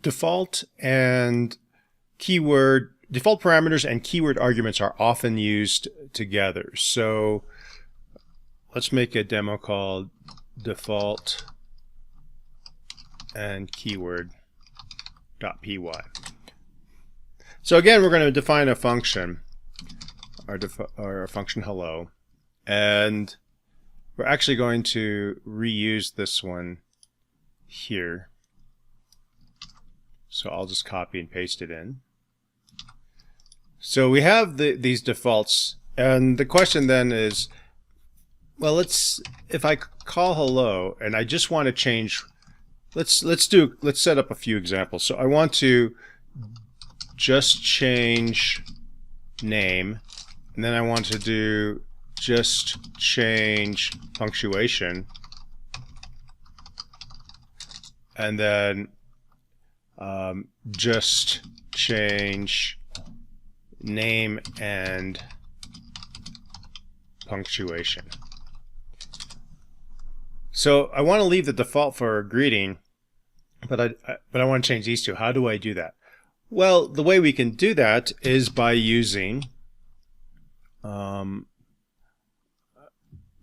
default parameters and keyword arguments are often used together. So let's make a demo called default and keyword.py. So again, we're going to define a function, our function hello, and we're actually going to reuse this one here. So I'll just copy and paste it in. So we have these defaults, and the question then is, well, if I call hello and I just want to change, let's set up a few examples. So I want to just change name, and then I want to do just change punctuation, and then just change name and punctuation. So I want to leave the default for a greeting, but I want to change these two. How do I do that? Well, the way we can do that is by using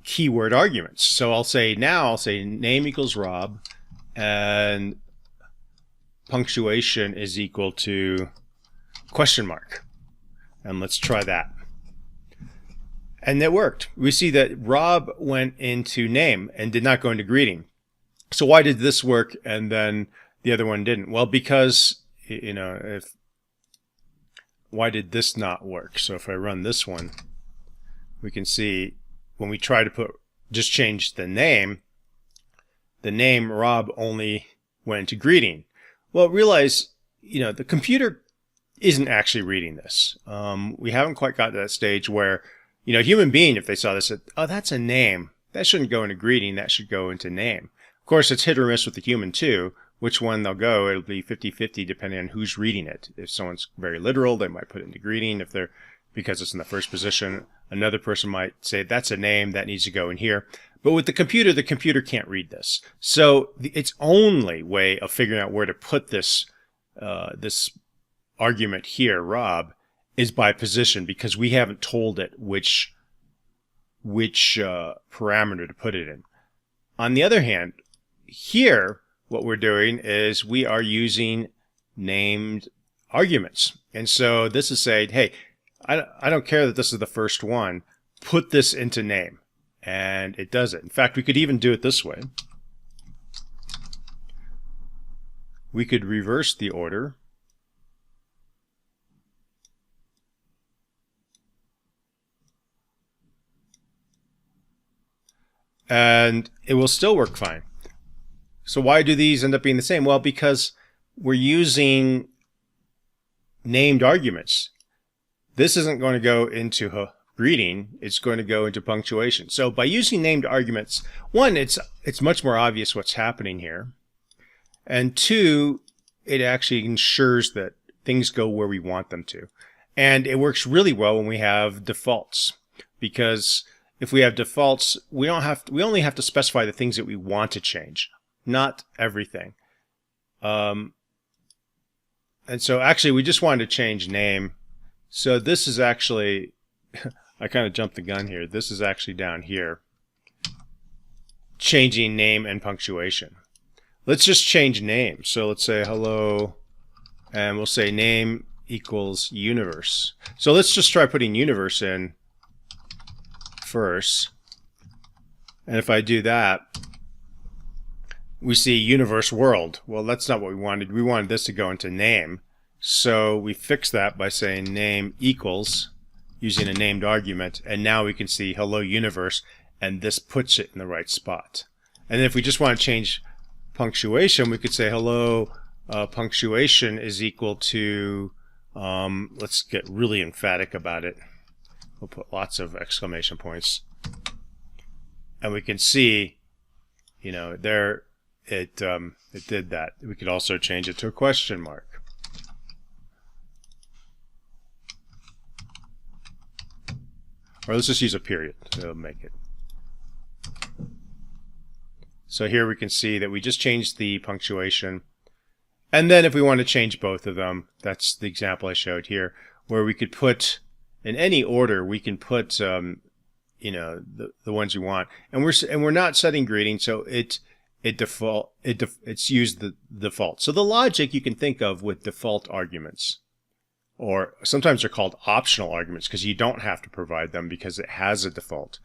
keyword arguments. So I'll say name equals Rob, and punctuation is equal to question mark. And let's try that. And it worked. We see that Rob went into name and did not go into greeting. So why did this work and then the other one didn't? Well, because, why did this not work? So if I run this one, we can see when we try to just change the name Rob only went into greeting. Well, realize, the computer isn't actually reading this. We haven't quite got to that stage where, a human being, if they saw this, said, oh, that's a name. That shouldn't go into greeting. That should go into name. Of course, it's hit or miss with the human too. Which one they'll go, it'll be 50-50 depending on who's reading it. If someone's very literal, they might put it into greeting. Because it's in the first position, another person might say, that's a name, that needs to go in here. But with the computer can't read this. So its only way of figuring out where to put this argument here, Rob, is by position, because we haven't told it which parameter to put it in. On the other hand, here, what we're doing is we are using named arguments. And so this is saying, hey, I don't care that this is the first one. Put this into name. And it does it. In fact, we could even do it this way. We could reverse the order. And it will still work fine. So why do these end up being the same? Well, because we're using named arguments. This isn't going to go into greeting. It's going to go into punctuation. So by using named arguments, one, it's much more obvious what's happening here. And two, it actually ensures that things go where we want them to. And it works really well when we have defaults, because if we have defaults, we only have to specify the things that we want to change, not everything. And so actually we just wanted to change name. So this is actually, I kind of jumped the gun here. This is actually down here, changing name and punctuation. Let's just change name. So let's say hello, and we'll say name equals universe. So let's just try putting universe in first. And if I do that, we see universe world. Well, that's not what we wanted. We wanted this to go into name. So we fix that by saying name equals, using a named argument, and now we can see hello universe, and this puts it in the right spot. And then if we just want to change punctuation, we could say hello punctuation is equal to, let's get really emphatic about it. We'll put lots of exclamation points. And we can see, there it did that. We could also change it to a question mark. Or let's just use a period to make it. So here we can see that we just changed the punctuation, And then if we want to change both of them, that's the example I showed here, where we could put, in any order, we can put, the ones we want. And we're not setting greeting, so it's used the default. So the logic you can think of with default arguments, or sometimes they're called optional arguments because you don't have to provide them because it has a default,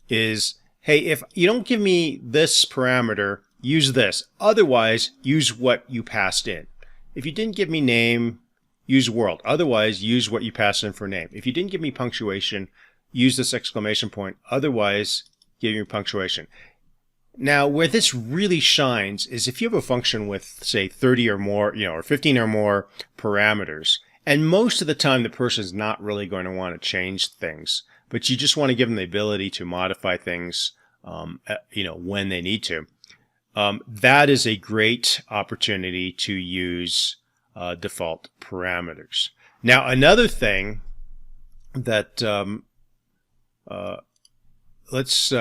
is, hey, if you don't give me this parameter, use this. Otherwise, use what you passed in. If you didn't give me name, use world. Otherwise, use what you passed in for name. If you didn't give me punctuation, use this exclamation point. Otherwise, give me punctuation. Now, where this really shines is if you have a function with, say, 30 or more, or 15 or more parameters, and most of the time the person's not really going to want to change things, but you just want to give them the ability to modify things, when they need to. That is a great opportunity to use default parameters. Now, another thing that let's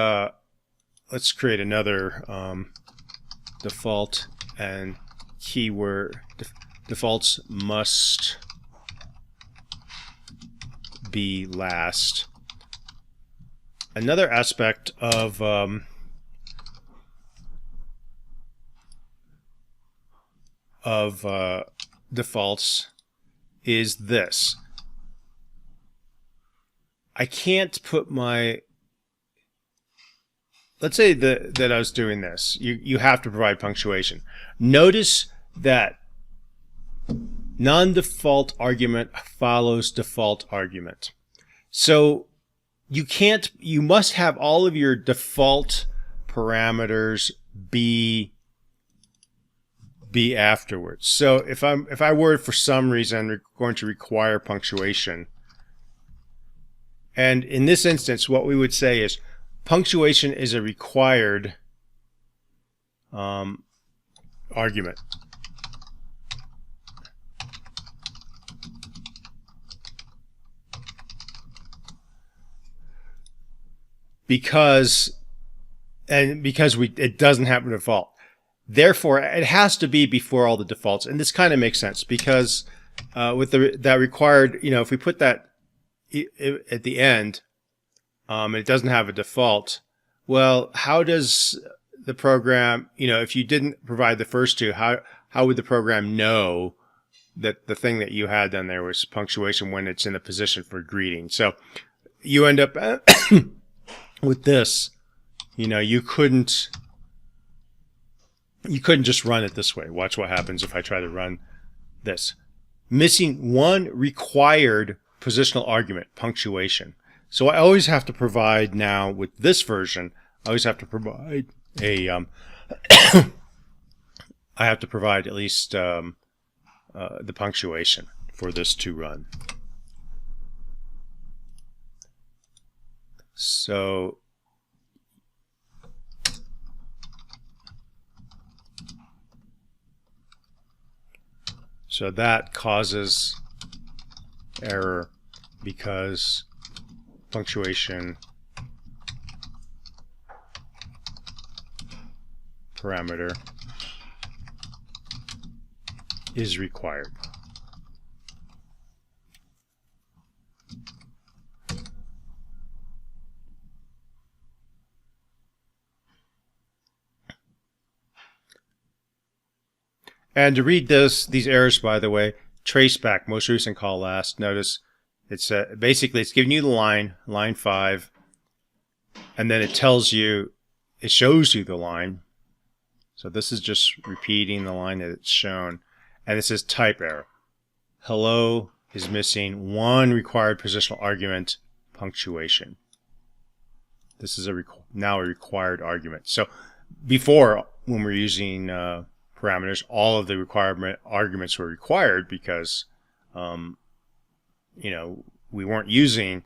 create another default, and keyword defaults must be last. Another aspect of defaults is this. I can't put my, let's say that I was doing this. You have to provide punctuation. Notice that non-default argument follows default argument. So you must have all of your default parameters be afterwards. So if I were for some reason going to require punctuation, and in this instance what we would say is punctuation is a required argument. Because it doesn't have a default. Therefore, it has to be before all the defaults. And this kind of makes sense because with that required, if we put that at the end, it doesn't have a default. Well, how does the program, if you didn't provide the first two, how would the program know that the thing that you had done there was punctuation when it's in a position for greeting? So you end up with this, you couldn't just run it this way. Watch what happens if I try to run this. Missing one required positional argument, punctuation. So I always have to provide now with this version, I always have to provide a, I have to provide at least the punctuation for this to run. So that causes error because punctuation parameter is required. And to read these errors, by the way, trace back, most recent call last. Notice it's basically it's giving you the line 5, and then it shows you the line. So this is just repeating the line that it's shown, and it says type error. Hello is missing one required positional argument, punctuation. This is now a required argument. So before, when we're using parameters, all of the requirement arguments were required because we weren't using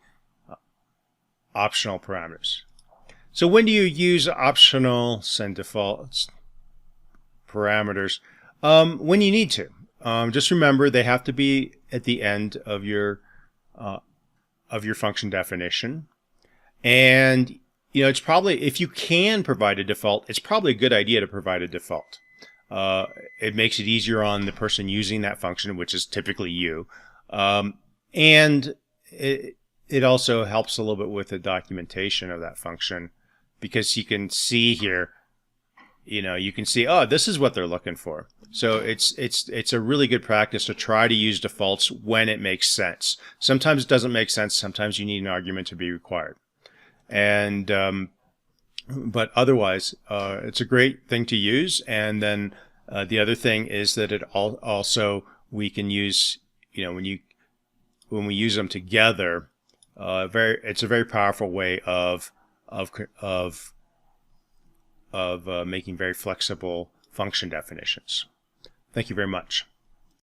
optional parameters. So when do you use optional and default parameters? When you need to. Just remember they have to be at the end of your function definition, and it's probably, if you can provide a default, it's probably a good idea to provide a default. It makes it easier on the person using that function, which is typically you. And it also helps a little bit with the documentation of that function, because you can see here, you can see, oh, this is what they're looking for. So it's a really good practice to try to use defaults when it makes sense. Sometimes it doesn't make sense. Sometimes you need an argument to be required. And but otherwise, it's a great thing to use. And then the other thing is that it also we can use, when we use them together, it's a very powerful way of making very flexible function definitions. Thank you very much.